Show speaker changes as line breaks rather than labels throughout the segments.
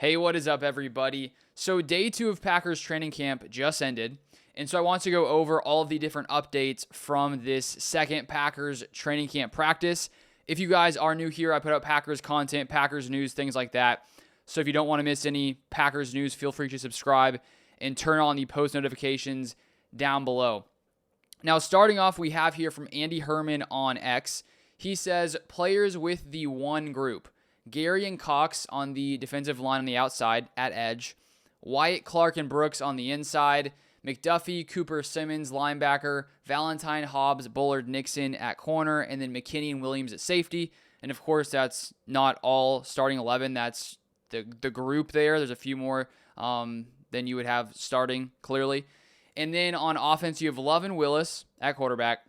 Hey, what is up, everybody? So day 2 of Packers training camp just ended, and so I want to go over all of the different updates from this second Packers training camp practice. If you guys are new here, I put out Packers content, Packers news, things like that. So if you don't want to miss any Packers news, feel free to subscribe and turn on the post notifications down below. Now, starting off, we have here from Andy Herman on X. He says, players with the one group. Gary and Cox on the defensive line on the outside at edge. Wyatt, Clark, and Brooks on the inside. McDuffie, Cooper, Simmons, linebacker. Valentine, Hobbs, Bullard, Nixon at corner. And then McKinney and Williams at safety. And of course, that's not all starting 11. That's the group there. There's a few more than you would have starting, clearly. And then on offense, you have Love and Willis at quarterback.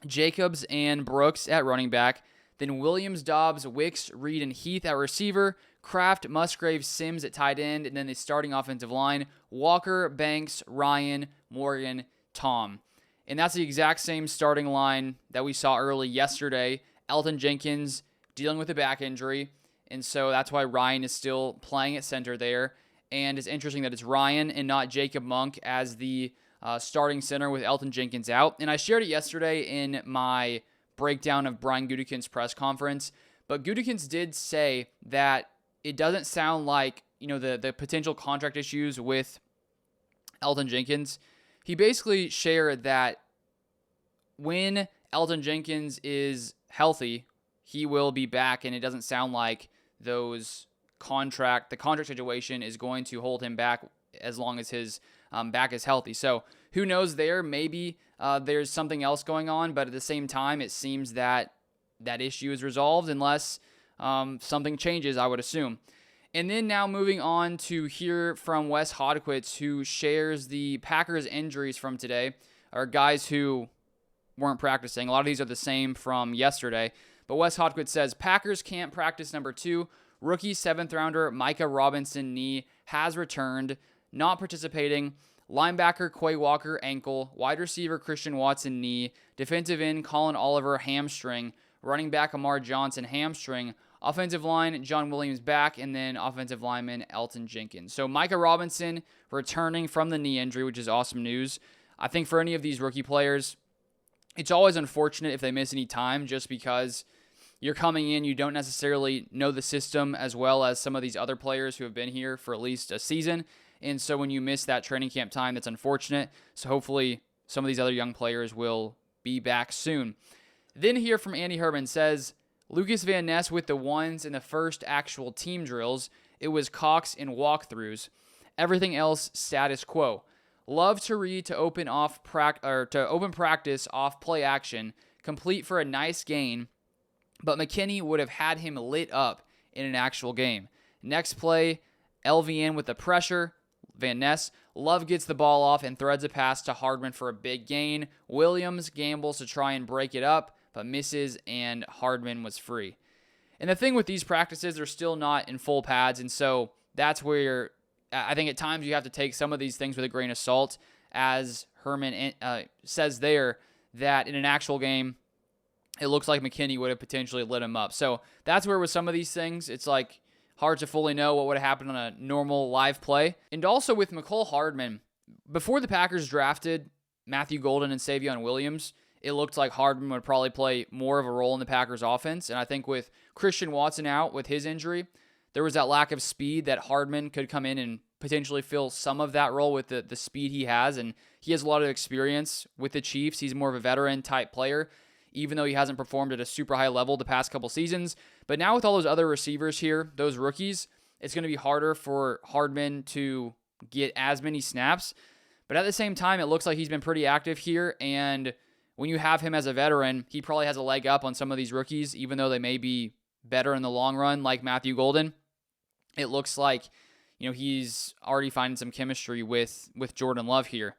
Jacobs and Brooks at running back. Then Williams, Dobbs, Wicks, Reed, and Heath at receiver. Kraft, Musgrave, Sims at tight end. And then the starting offensive line, Walker, Banks, Ryan, Morgan, Tom. And that's the exact same starting line that we saw early yesterday. Elton Jenkins dealing with a back injury. And so that's why Ryan is still playing at center there. And it's interesting that it's Ryan and not Jacob Monk as the starting center with Elton Jenkins out. And I shared it yesterday in my breakdown of Brian Gutekunst's press conference, but Gutekunst did say that it doesn't sound like, the potential contract issues with Elton Jenkins. He basically shared that when Elton Jenkins is healthy, he will be back, and it doesn't sound like the contract situation is going to hold him back as long as his back is healthy. So who knows there? Maybe there's something else going on, but at the same time, it seems that that issue is resolved unless something changes, I would assume. And then now moving on to hear from Wes Hodkiewicz, who shares the Packers injuries from today, or guys who weren't practicing. A lot of these are the same from yesterday. But Wes Hodkiewicz says, Packers camp practice number 2, rookie 7th rounder Micah Robinson knee has returned, not participating. Linebacker Quay Walker ankle, wide receiver Christian Watson knee, defensive end Colin Oliver hamstring, running back Amar Johnson hamstring, offensive line John Williams back, and then offensive lineman Elton Jenkins. So Micah Robinson returning from the knee injury, which is awesome news. I think for any of these rookie players, it's always unfortunate if they miss any time just because you're coming in, you don't necessarily know the system as well as some of these other players who have been here for at least a season. And so when you miss that training camp time, that's unfortunate. So hopefully some of these other young players will be back soon. Then here from Andy Herman says, Lucas Van Ness with the ones in the first actual team drills. It was Cox in walkthroughs. Everything else status quo. Love to read to open practice off play action, complete for a nice gain, but McKinney would have had him lit up in an actual game. Next play, LVN with the pressure. Van Ness. Love gets the ball off and threads a pass to Hardman for a big gain. Williams gambles to try and break it up, but misses, and Hardman was free. And the thing with these practices, they're still not in full pads, and so that's where I think at times you have to take some of these things with a grain of salt, as Herman says there, that in an actual game, it looks like McKinney would have potentially lit him up. So that's where with some of these things, it's like hard to fully know what would have happened on a normal live play. And also with Mecole Hardman, before the Packers drafted Matthew Golden and Savion Williams, it looked like Hardman would probably play more of a role in the Packers offense. And I think with Christian Watson out with his injury, there was that lack of speed that Hardman could come in and potentially fill some of that role with the speed he has. And he has a lot of experience with the Chiefs. He's more of a veteran type player, even though he hasn't performed at a super high level the past couple seasons. But now with all those other receivers here, those rookies, it's going to be harder for Hardman to get as many snaps. But at the same time, it looks like he's been pretty active here. And when you have him as a veteran, he probably has a leg up on some of these rookies, even though they may be better in the long run, like Matthew Golden. It looks like, he's already finding some chemistry with Jordan Love here.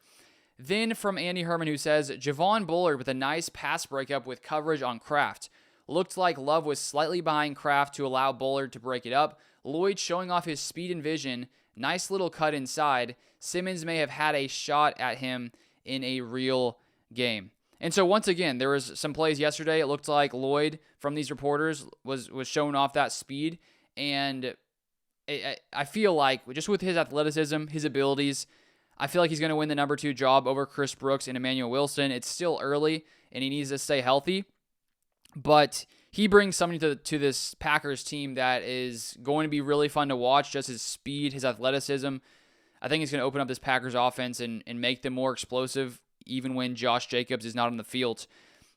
Then from Andy Herman, who says, Javon Bullard with a nice pass breakup with coverage on Kraft. Looked like Love was slightly behind Kraft to allow Bullard to break it up. Lloyd showing off his speed and vision. Nice little cut inside. Simmons may have had a shot at him in a real game. And so once again, there was some plays yesterday. It looked like Lloyd, from these reporters, was showing off that speed. And I feel like just with his athleticism, his abilities, I feel like he's going to win the number 2 job over Chris Brooks and Emmanuel Wilson. It's still early, and he needs to stay healthy. But he brings something to this Packers team that is going to be really fun to watch, just his speed, his athleticism. I think he's going to open up this Packers offense and make them more explosive, even when Josh Jacobs is not on the field.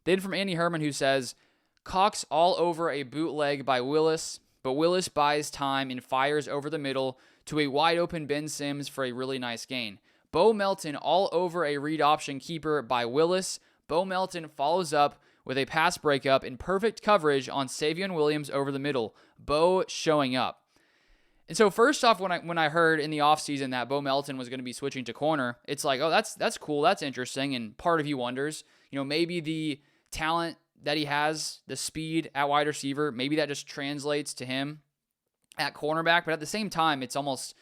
Then from Andy Herman, who says, Cox all over a bootleg by Willis, but Willis buys time and fires over the middle to a wide-open Ben Sims for a really nice gain. Bo Melton all over a read option keeper by Willis. Bo Melton follows up with a pass breakup in perfect coverage on Savion Williams over the middle. Bo showing up. And so first off, when I heard in the offseason that Bo Melton was going to be switching to corner, it's like, oh, that's cool, that's interesting. And part of you wonders, maybe the talent that he has, the speed at wide receiver, maybe that just translates to him at cornerback. But at the same time, it's almost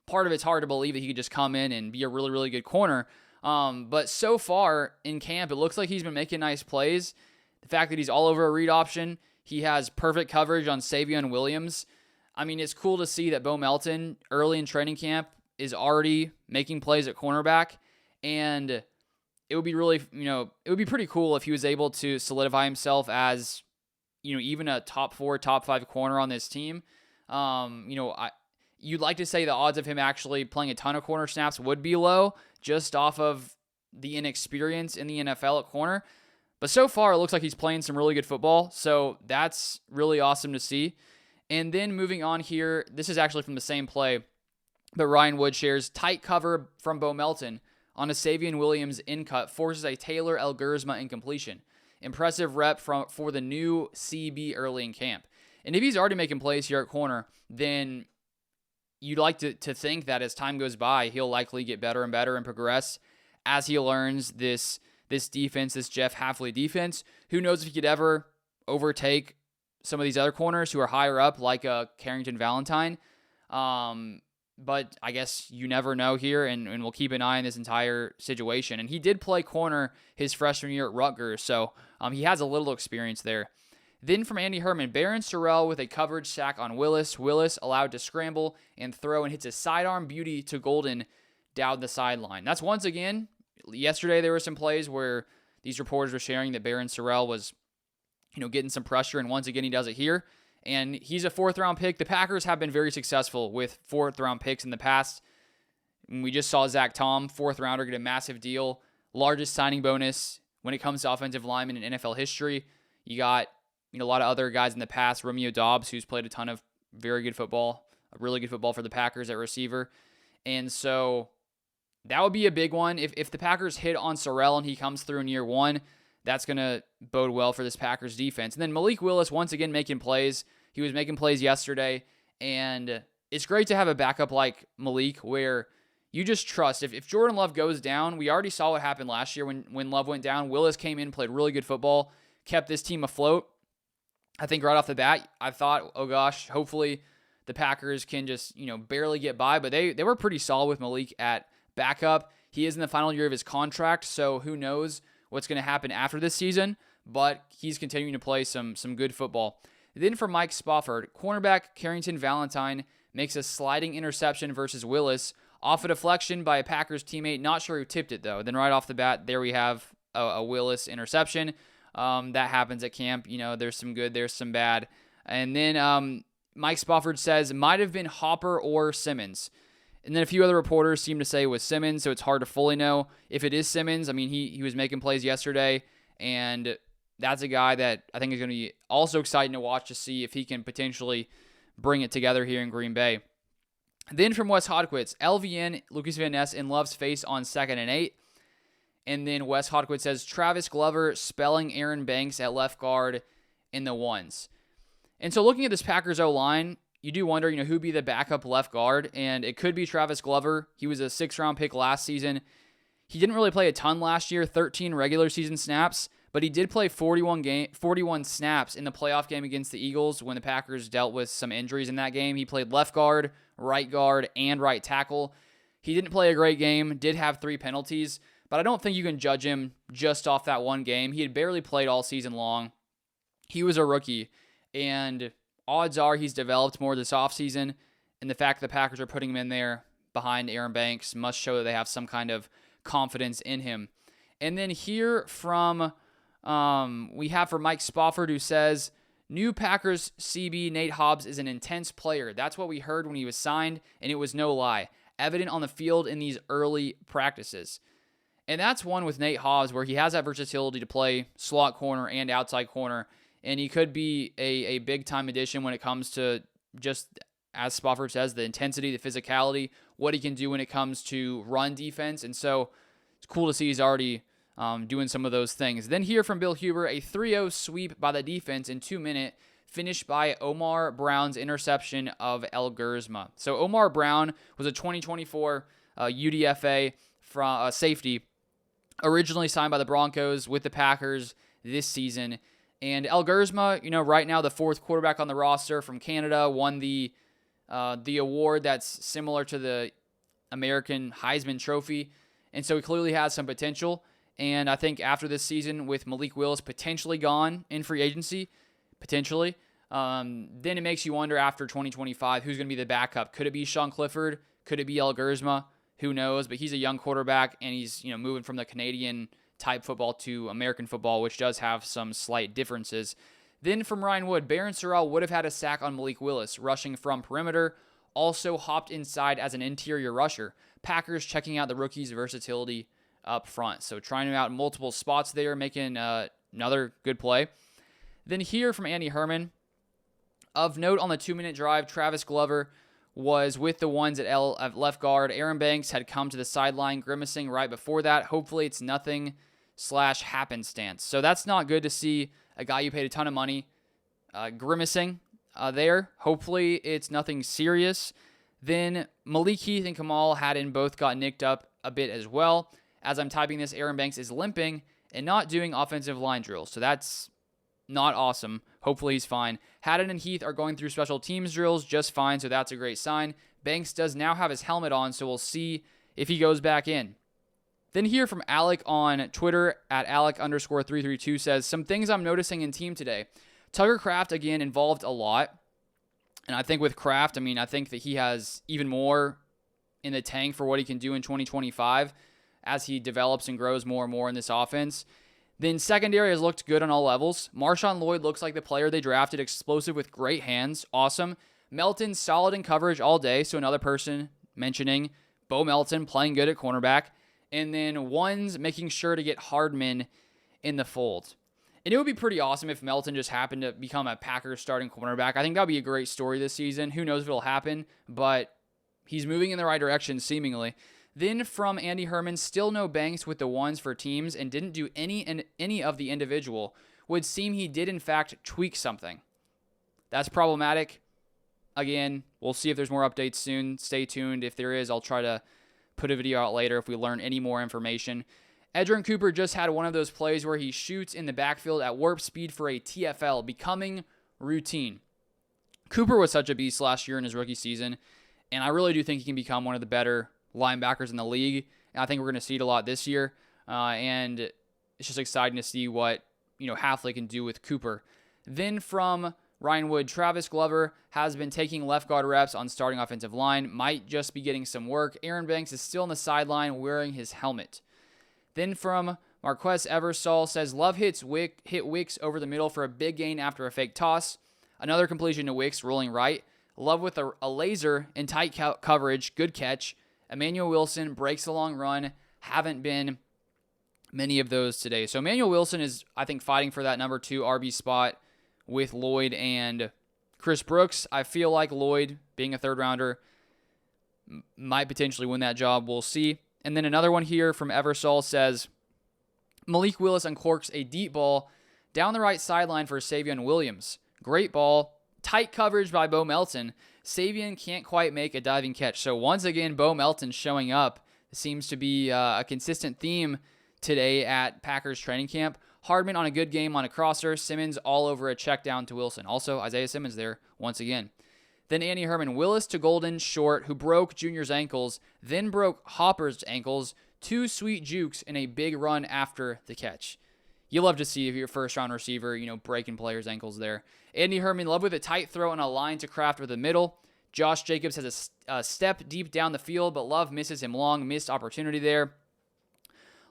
part of it's hard to believe that he could just come in and be a really, really good corner. But so far in camp, it looks like he's been making nice plays. The fact that he's all over a read option, he has perfect coverage on Savion Williams. I mean, it's cool to see that Bo Melton early in training camp is already making plays at cornerback, and it would be really, it would be pretty cool if he was able to solidify himself as, even a top 4, top 5 corner on this team. You'd like to say the odds of him actually playing a ton of corner snaps would be low, just off of the inexperience in the NFL at corner. But so far, it looks like he's playing some really good football, so that's really awesome to see. And then moving on here, this is actually from the same play, but Ryan Wood shares tight cover from Bo Melton on a Savion Williams in-cut forces a Taylor Elgersma incompletion. Impressive rep for the new CB early in camp. And if he's already making plays here at corner, then you'd like to think that as time goes by, he'll likely get better and better and progress as he learns this defense, this Jeff Hafley defense. Who knows if he could ever overtake some of these other corners who are higher up, like Carrington Valentine. But I guess you never know here, and we'll keep an eye on this entire situation. And he did play corner his freshman year at Rutgers, so he has a little experience there. Then from Andy Herman, Baron Sorrell with a coverage sack on Willis. Willis allowed to scramble and throw and hits a sidearm beauty to Golden down the sideline. That's once again, yesterday there were some plays where these reporters were sharing that Baron Sorrell was, getting some pressure, and once again he does it here. And he's a 4th-round pick. The Packers have been very successful with 4th-round picks in the past. We just saw Zach Tom, 4th-rounder, get a massive deal. Largest signing bonus when it comes to offensive linemen in NFL history. You got a lot of other guys in the past. Romeo Doubs, who's played a ton of very good football, really good football for the Packers at receiver. And so that would be a big one. If the Packers hit on Sorrell and he comes through in year 1, that's going to bode well for this Packers defense. And then Malik Willis, once again, making plays. He was making plays yesterday, and it's great to have a backup like Malik where you just trust. If Jordan Love goes down, we already saw what happened last year when Love went down. Willis came in, played really good football, kept this team afloat. I think right off the bat, I thought, oh gosh, hopefully the Packers can just, barely get by, but they were pretty solid with Malik at backup. He is in the final year of his contract, so who knows what's going to happen after this season, but he's continuing to play some good football. Then for Mike Spofford, cornerback Carrington Valentine makes a sliding interception versus Willis off a deflection by a Packers teammate. Not sure who tipped it, though. Then right off the bat, there we have a Willis interception. That happens at camp. There's some good, there's some bad. And then Mike Spofford says, might have been Hopper or Simmons. And then a few other reporters seem to say it was Simmons, so it's hard to fully know if it is Simmons. I mean, he was making plays yesterday, and that's a guy that I think is going to be also exciting to watch to see if he can potentially bring it together here in Green Bay. Then from Wes Hodquist, LVN, Lucas Van Ness in Love's face on 2nd and 8. And then Wes Hodquist says, Travis Glover spelling Aaron Banks at left guard in the ones. And so looking at this Packers O-line, you do wonder, who'd be the backup left guard, and it could be Travis Glover. He was a 6th-round pick last season. He didn't really play a ton last year, 13 regular season snaps, but he did play 41 snaps in the playoff game against the Eagles when the Packers dealt with some injuries in that game. He played left guard, and right tackle. He didn't play a great game, did have 3 penalties, but I don't think you can judge him just off that one game. He had barely played all season long. He was a rookie, and odds are he's developed more this offseason, And the fact that the Packers are putting him in there behind Aaron Banks must show that they have some kind of confidence in him. And then here from, we have for Mike Spofford, who says, new Packers CB Nate Hobbs is an intense player. That's what we heard when he was signed, and it was no lie. Evident on the field in these early practices. And that's one with Nate Hobbs where he has that versatility to play slot corner and outside corner, and he could be a big-time addition when it comes to just, as Spofford says, the intensity, the physicality, what he can do when it comes to run defense. And so it's cool to see he's already doing some of those things. Then here from Bill Huber, a 3-0 sweep by the defense in 2 minutes, finished by Omar Brown's interception of El Guerzma. So Omar Brown was a 2024 UDFA from safety, originally signed by the Broncos with the Packers this season. And El Guerzma, right now the fourth quarterback on the roster from Canada, won the award that's similar to the American Heisman Trophy. And so he clearly has some potential. And I think after this season, with Malik Willis potentially gone in free agency, then it makes you wonder after 2025, who's going to be the backup? Could it be Sean Clifford? Could it be El Guerzma? Who knows? But he's a young quarterback, and he's moving from the Canadian type football to American football, which does have some slight differences. Then from Ryan Wood, Barron Sorrell would have had a sack on Malik Willis, rushing from perimeter, also hopped inside as an interior rusher. Packers checking out the rookie's versatility up front. So trying him out in multiple spots there, making another good play. Then here from Andy Herman, of note on the 2-minute drive, Travis Glover was with the ones at left guard. Aaron Banks had come to the sideline grimacing right before that. Hopefully it's nothing /happenstance. So that's not good to see a guy you paid a ton of money grimacing there. Hopefully it's nothing serious. Then Malik Heath and Kamal Haddon both got nicked up a bit as well. As I'm typing this, Aaron Banks is limping and not doing offensive line drills. So that's not awesome. Hopefully he's fine. Haddon and Heath are going through special teams drills just fine, so that's a great sign. Banks does now have his helmet on, so we'll see if he goes back in. Then here from Alec on Twitter at Alec_332 says, some things I'm noticing in team today. Tucker Kraft, again, involved a lot. And I think with Kraft, I think that he has even more in the tank for what he can do in 2025 as he develops and grows more and more in this offense. Then secondary has looked good on all levels. Marshawn Lloyd looks like the player they drafted, explosive with great hands. Awesome. Melton, solid in coverage all day. So another person mentioning Bo Melton playing good at cornerback. And then ones making sure to get Hardman in the fold. And it would be pretty awesome if Melton just happened to become a Packers starting cornerback. I think that would be a great story this season. Who knows if it'll happen, but he's moving in the right direction seemingly. Then from Andy Herman, still no Banks with the ones for teams and didn't do any of the individual. Would seem he did in fact tweak something. That's problematic. Again, we'll see if there's more updates soon. Stay tuned. If there is, I'll try to put a video out later if we learn any more information. Edgerrin Cooper just had one of those plays where he shoots in the backfield at warp speed for a TFL, becoming routine. Cooper was such a beast last year in his rookie season, and I really do think he can become one of the better linebackers in the league. And I think we're going to see it a lot this year, and it's just exciting to see what Halfley can do with Cooper. Then from Ryan Wood, Travis Glover has been taking left guard reps on starting offensive line, might just be getting some work. Aaron Banks is still on the sideline wearing his helmet. Then from Marquez Eversole says, Love hit Wicks over the middle for a big gain after a fake toss. Another completion to Wicks, rolling right. Love with a laser in tight coverage. Good catch. Emmanuel Wilson breaks the long run. Haven't been many of those today. So Emmanuel Wilson is, I think, fighting for that number 2 RB spot with Lloyd and Chris Brooks. I feel like Lloyd, being a third rounder, might potentially win that job. We'll see. And then another one here from Eversole says, Malik Willis uncorks a deep ball down the right sideline for Savion Williams. Great ball. Tight coverage by Bo Melton. Savion can't quite make a diving catch. So once again, Bo Melton showing up. It seems to be a consistent theme today at Packers training camp. Hardman on a good game on a crosser. Simmons all over a check down to Wilson. Also, Isaiah Simmons there once again. Then Andy Herman, Willis to Golden short, who broke Junior's ankles, then broke Hopper's ankles. 2 sweet jukes in a big run after the catch. You love to see if you're a first-round receiver, breaking players' ankles there. Andy Herman, love with a tight throw and a line to Kraft with the middle. Josh Jacobs has a step deep down the field, but Love misses him long. Missed opportunity there.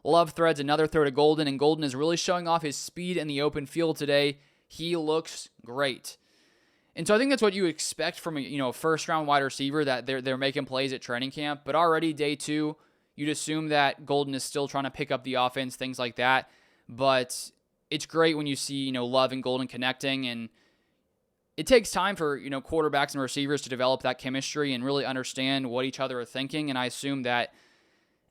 Love threads another throw to Golden, and Golden is really showing off his speed in the open field today. He looks great. And so I think that's what you expect from a first-round wide receiver, that they're making plays at training camp. But already day 2, you'd assume that Golden is still trying to pick up the offense, things like that. But it's great when you see Love and Golden connecting, and it takes time for quarterbacks and receivers to develop that chemistry and really understand what each other are thinking. And I assume that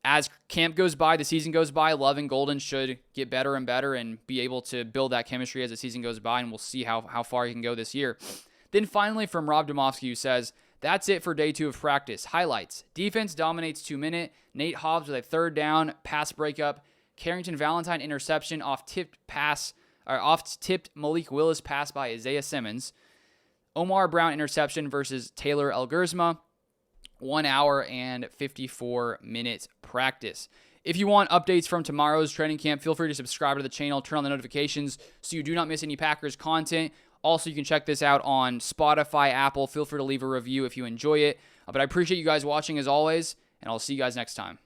as camp goes by, the season goes by, Love and Golden should get better and better and be able to build that chemistry as the season goes by, and we'll see how far he can go this year. Then finally from Rob Domofsky, who says, that's it for day 2 of practice. Highlights. Defense dominates 2-minute. Nate Hobbs with a 3rd down, pass breakup. Carrington Valentine interception off tipped Malik Willis pass by Isaiah Simmons. Omar Brown interception versus Taylor Elgersma. 1 hour and 54 minutes practice. If you want updates from tomorrow's training camp, feel free to subscribe to the channel, turn on the notifications so you do not miss any Packers content. Also, you can check this out on Spotify, Apple. Feel free to leave a review if you enjoy it. But I appreciate you guys watching as always, and I'll see you guys next time.